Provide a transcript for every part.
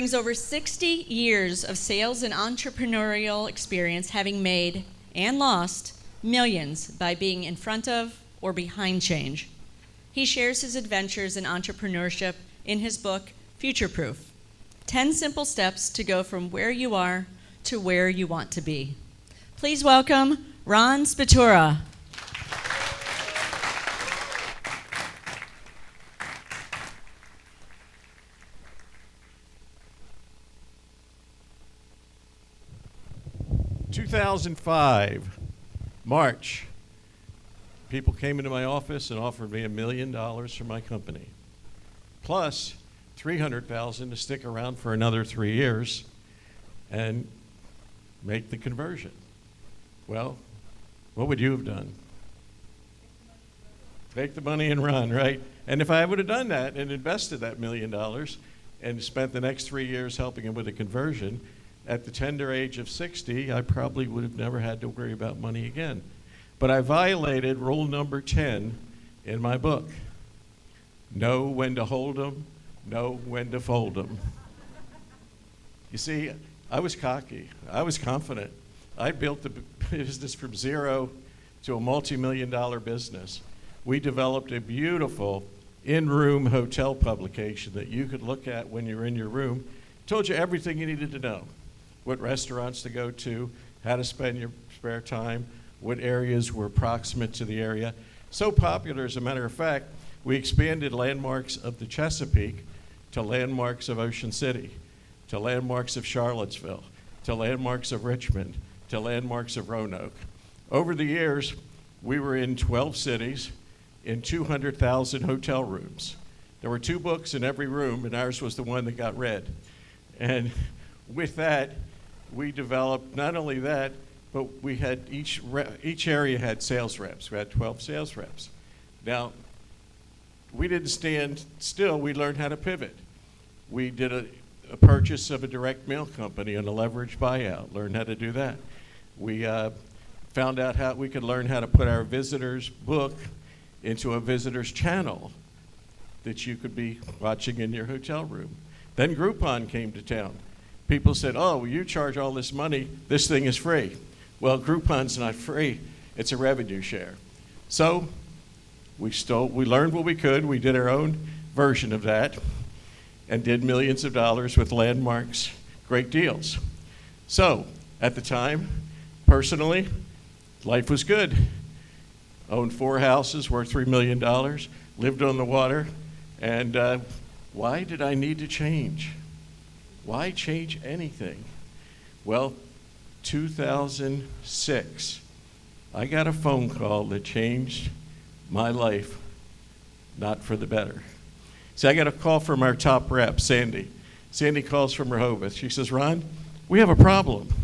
brings over 60 years of sales and entrepreneurial experience, having made and lost millions by being in front of or behind change. He shares his adventures in entrepreneurship in his book, Future Proof: 10 Simple Steps to Go from Where You Are to Where You Want to Be. Please welcome Ron Szpatura. In 2005, March, people came into my office and offered me $1 million for my company, plus $300,000 to stick around for another 3 years and make the conversion. Well, what would you have done? Take the money and run, right? And if I would have done that and invested that $1 million and spent the next 3 years helping him with a conversion, at the tender age of 60, I probably would have never had to worry about money again. But I violated rule number 10 in my book. Know when to hold 'em, know when to fold 'em. You see, I was cocky. I was confident. I built the business from zero to a multi-million-dollar business. We developed a beautiful in-room hotel publication that you could look at when you're in your room. Told you everything you needed to know. What restaurants to go to, how to spend your spare time, what areas were proximate to the area. So popular, as a matter of fact, we expanded landmarks of the Chesapeake to landmarks of Ocean City, to landmarks of Charlottesville, to landmarks of Richmond, to landmarks of Roanoke. Over the years, we were in 12 cities, in 200,000 hotel rooms. There were 2 books in every room, and ours was the one that got read. And with that, we developed not only that, but we had each area had sales reps. We had 12 sales reps. Now, we didn't stand still. We learned how to pivot. We did a purchase of a direct mail company and a leveraged buyout, learned how to do that. We found out how we could learn how to put our visitors' book into a visitor's channel that you could be watching in your hotel room. Then Groupon came to town. People said, oh, well, you charge all this money, this thing is free. Well, Groupon's not free, it's a revenue share. So we learned what we could, we did our own version of that, and did millions of dollars with landmarks, great deals. So at the time, personally, life was good. Owned 4 houses worth $3 million, lived on the water, and why did I need to change? Why change anything? Well, 2006, I got a phone call that changed my life, not for the better. See, I got a call from our top rep, Sandy. Sandy calls from Rehoboth. She says, Ron, we have a problem. I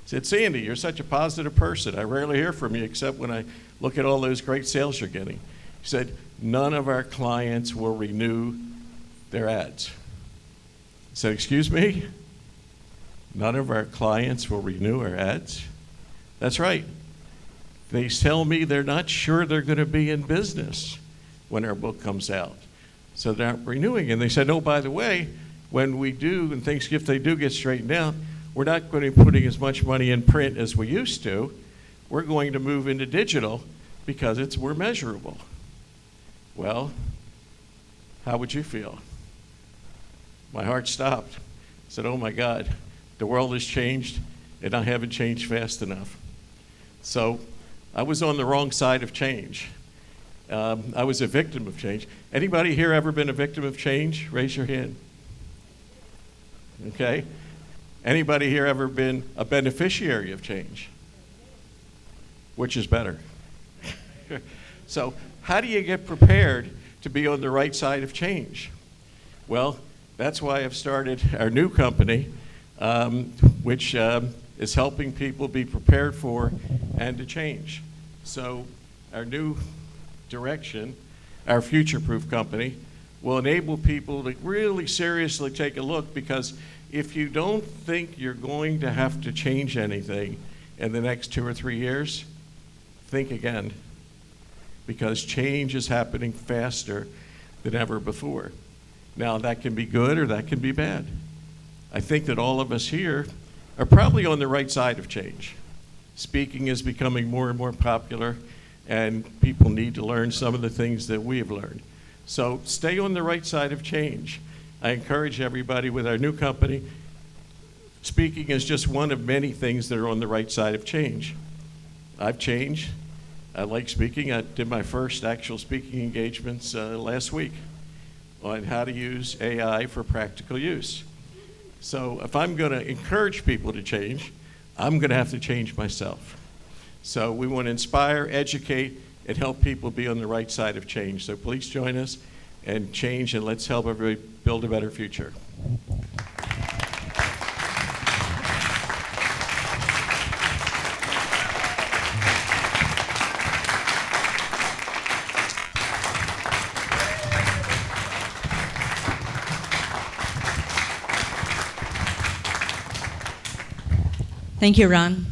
said, Sandy, you're such a positive person. I rarely hear from you except when I look at all those great sales you're getting. She said, none of our clients will renew their ads. I said, excuse me? None of our clients will renew our ads? That's right. They tell me they're not sure they're going to be in business when our book comes out. So they're not renewing. And they said, oh, by the way, when we do, and things, if they do get straightened out, we're not going to be putting as much money in print as we used to. We're going to move into digital because we're measurable. Well, how would you feel? My heart stopped. I said, oh my God, the world has changed and I haven't changed fast enough. So I was on the wrong side of change. I was a victim of change. Anybody here ever been a victim of change? Raise your hand. Okay. Anybody here ever been a beneficiary of change? Which is better? So how do you get prepared to be on the right side of change? Well, that's why I've started our new company, which is helping people be prepared for and to change. So our new direction, our future-proof company, will enable people to really seriously take a look, because if you don't think you're going to have to change anything in the next 2 or 3 years, think again, because change is happening faster than ever before. Now, that can be good or that can be bad. I think that all of us here are probably on the right side of change. Speaking is becoming more and more popular, and people need to learn some of the things that we have learned. So stay on the right side of change. I encourage everybody with our new company, speaking is just one of many things that are on the right side of change. I've changed. I like speaking. I did my first actual speaking engagements last week on how to use AI for practical use. So if I'm going to encourage people to change, I'm going to have to change myself. So we want to inspire, educate, and help people be on the right side of change. So please join us and change, and let's help everybody build a better future. Thank you, Ron.